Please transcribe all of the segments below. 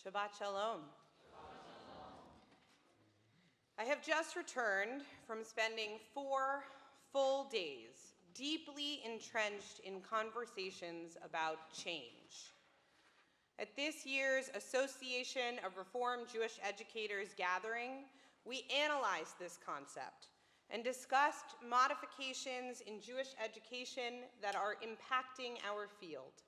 Shabbat Shalom. I have just returned from spending 4 full days deeply entrenched in conversations about change. At this year's Association of Reformed Jewish Educators gathering, we analyzed this concept and discussed modifications in Jewish education that are impacting our field.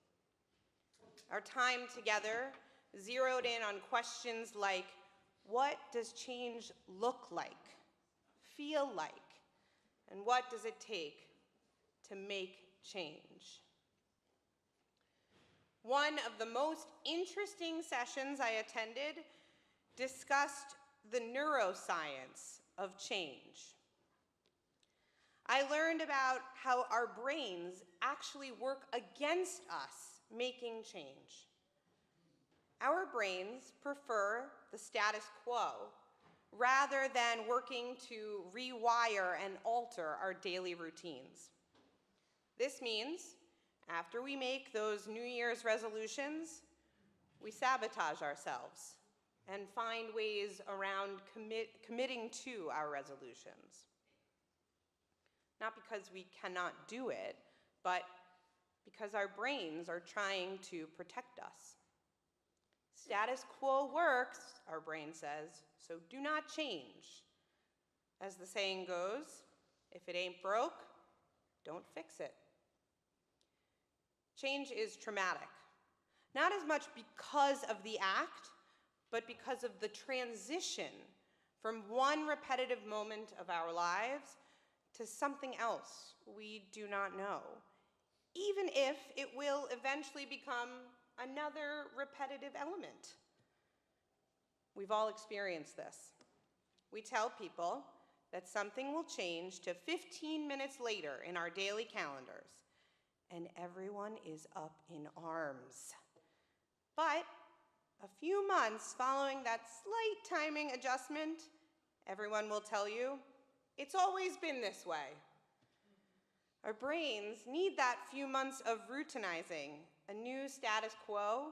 Our time together zeroed in on questions like, what does change look like, feel like, and what does it take to make change? One of the most interesting sessions I attended discussed the neuroscience of change. I learned about how our brains actually work against us making change. Our brains prefer the status quo rather than working to rewire and alter our daily routines. This means after we make those New Year's resolutions, we sabotage ourselves and find ways around committing to our resolutions. Not because we cannot do it, but because our brains are trying to protect us. Status quo works, our brain says, so do not change. As the saying goes, if it ain't broke, don't fix it. Change is traumatic, not as much because of the act, but because of the transition from one repetitive moment of our lives to something else we do not know, even if it will eventually become another repetitive element. We've all experienced this. We tell people that something will change to 15 minutes later in our daily calendars, and everyone is up in arms. But a few months following that slight timing adjustment, everyone will tell you, it's always been this way. Our brains need that few months of routinizing a new status quo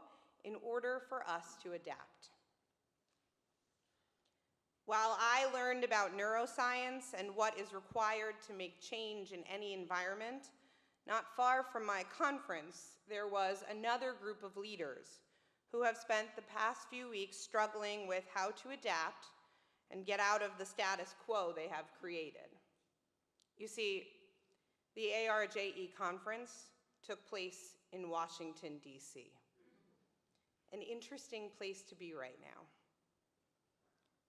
in order for us to adapt. While I learned about neuroscience and what is required to make change in any environment, not far from my conference, there was another group of leaders who have spent the past few weeks struggling with how to adapt and get out of the status quo they have created. You see, the ARJE conference took place in Washington, D.C. An interesting place to be right now.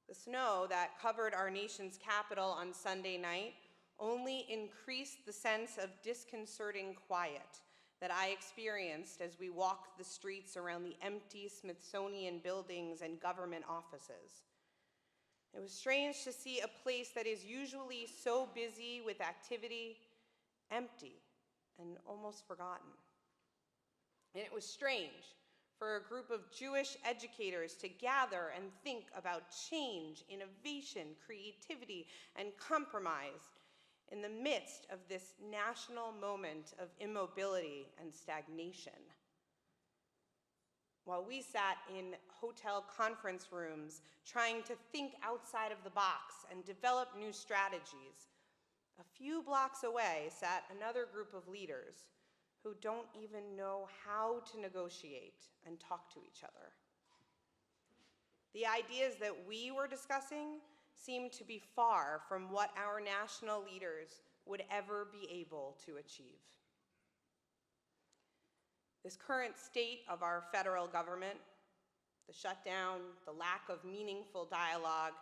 The snow that covered our nation's capital on Sunday night only increased the sense of disconcerting quiet that I experienced as we walked the streets around the empty Smithsonian buildings and government offices. It was strange to see a place that is usually so busy with activity empty and almost forgotten. And it was strange for a group of Jewish educators to gather and think about change, innovation, creativity, and compromise in the midst of this national moment of immobility and stagnation. While we sat in hotel conference rooms trying to think outside of the box and develop new strategies, a few blocks away sat another group of leaders who don't even know how to negotiate and talk to each other. The ideas that we were discussing seemed to be far from what our national leaders would ever be able to achieve. This current state of our federal government, the shutdown, the lack of meaningful dialogue,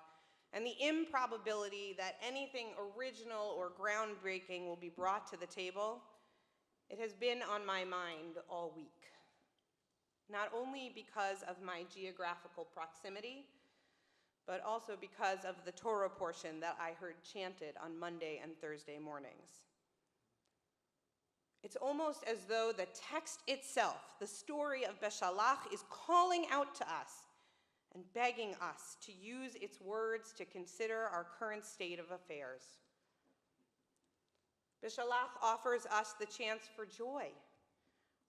and the improbability that anything original or groundbreaking will be brought to the table, it has been on my mind all week. Not only because of my geographical proximity, but also because of the Torah portion that I heard chanted on Monday and Thursday mornings. It's almost as though the text itself, the story of Beshalach, is calling out to us and begging us to use its words to consider our current state of affairs. Beshalach offers us the chance for joy.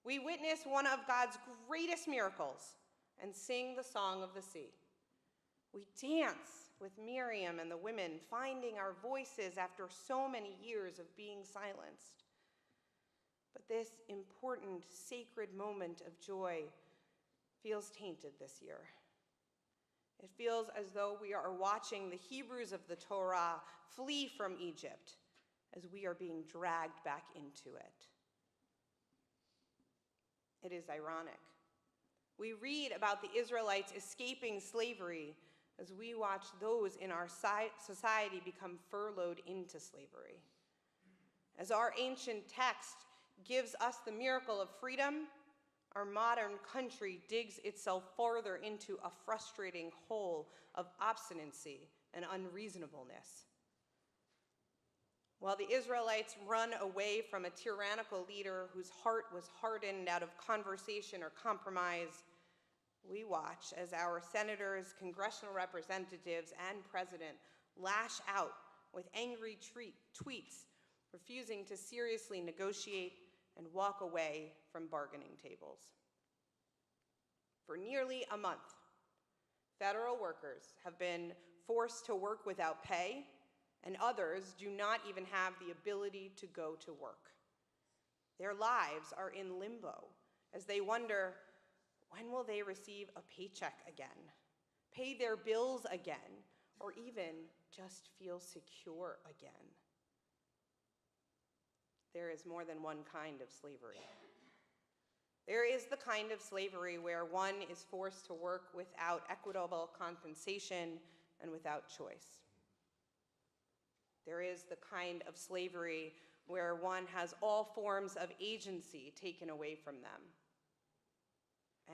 We witness one of God's greatest miracles, and sing the song of the sea. We dance with Miriam and the women, finding our voices after so many years of being silenced. But this important, sacred moment of joy feels tainted this year. It feels as though we are watching the Hebrews of the Torah flee from Egypt as we are being dragged back into it. It is ironic. We read about the Israelites escaping slavery as we watch those in our society become furloughed into slavery. As our ancient text gives us the miracle of freedom, our modern country digs itself farther into a frustrating hole of obstinacy and unreasonableness. While the Israelites run away from a tyrannical leader whose heart was hardened out of conversation or compromise, we watch as our senators, congressional representatives, and president lash out with angry tweets, refusing to seriously negotiate and walk away from bargaining tables. For nearly a month, federal workers have been forced to work without pay, and others do not even have the ability to go to work. Their lives are in limbo as they wonder, when will they receive a paycheck again, pay their bills again, or even just feel secure again? There is more than one kind of slavery. There is the kind of slavery where one is forced to work without equitable compensation and without choice. There is the kind of slavery where one has all forms of agency taken away from them.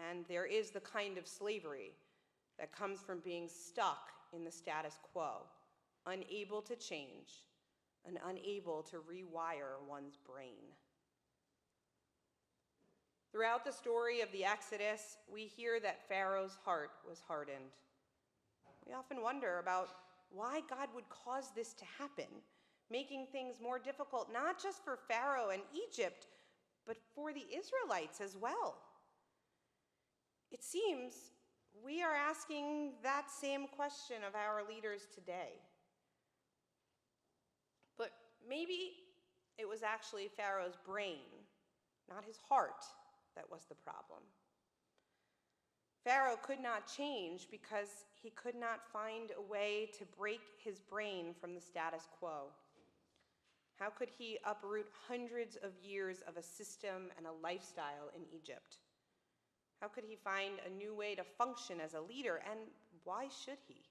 And there is the kind of slavery that comes from being stuck in the status quo, unable to change, and unable to rewire one's brain. Throughout the story of the Exodus, we hear that Pharaoh's heart was hardened. We often wonder about why God would cause this to happen, making things more difficult, not just for Pharaoh and Egypt, but for the Israelites as well. It seems we are asking that same question of our leaders today. But maybe it was actually Pharaoh's brain, not his heart, that was the problem. Pharaoh could not change because he could not find a way to break his brain from the status quo. How could he uproot hundreds of years of a system and a lifestyle in Egypt? How could he find a new way to function as a leader, and why should he?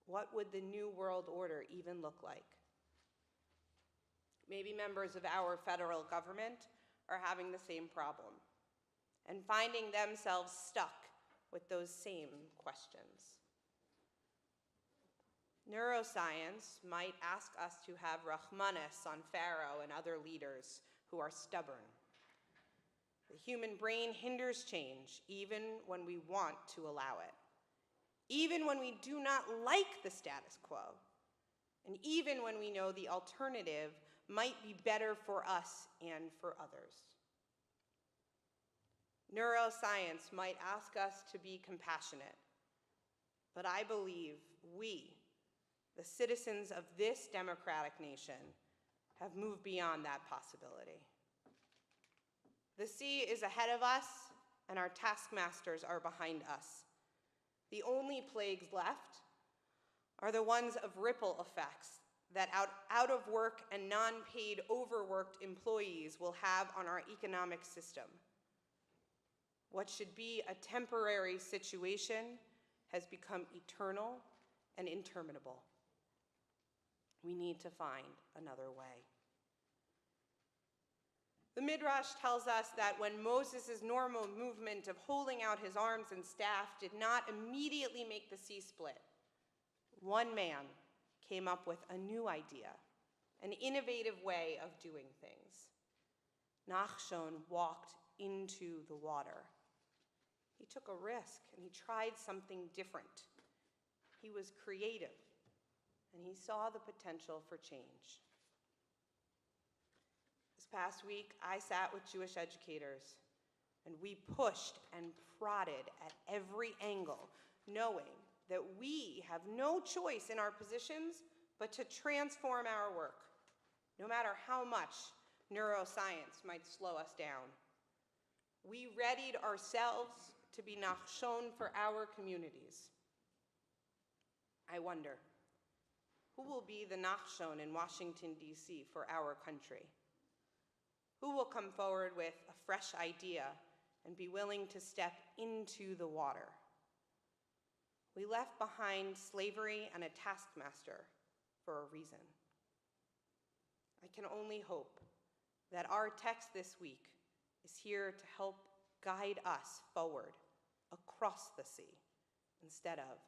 What would the new world order even look like? Maybe members of our federal government are having the same problem and finding themselves stuck with those same questions. Neuroscience might ask us to have rahmanis on Pharaoh and other leaders who are stubborn. The human brain hinders change even when we want to allow it, even when we do not like the status quo, and even when we know the alternative might be better for us and for others. Neuroscience might ask us to be compassionate, but I believe we, the citizens of this democratic nation, have moved beyond that possibility. The sea is ahead of us, and our taskmasters are behind us. The only plagues left are the ones of ripple effects that out of work and non-paid overworked employees will have on our economic system. What should be a temporary situation has become eternal and interminable. We need to find another way. The Midrash tells us that when Moses' normal movement of holding out his arms and staff did not immediately make the sea split, one man came up with a new idea, an innovative way of doing things. Nachshon walked into the water. He took a risk and he tried something different. He was creative and he saw the potential for change. This past week, I sat with Jewish educators and we pushed and prodded at every angle, knowing that we have no choice in our positions but to transform our work, no matter how much neuroscience might slow us down. We readied ourselves to be nachshon for our communities. I wonder, who will be the nachshon in Washington, D.C. for our country? Who will come forward with a fresh idea and be willing to step into the water? We left behind slavery and a taskmaster for a reason. I can only hope that our text this week is here to help guide us forward across the sea instead of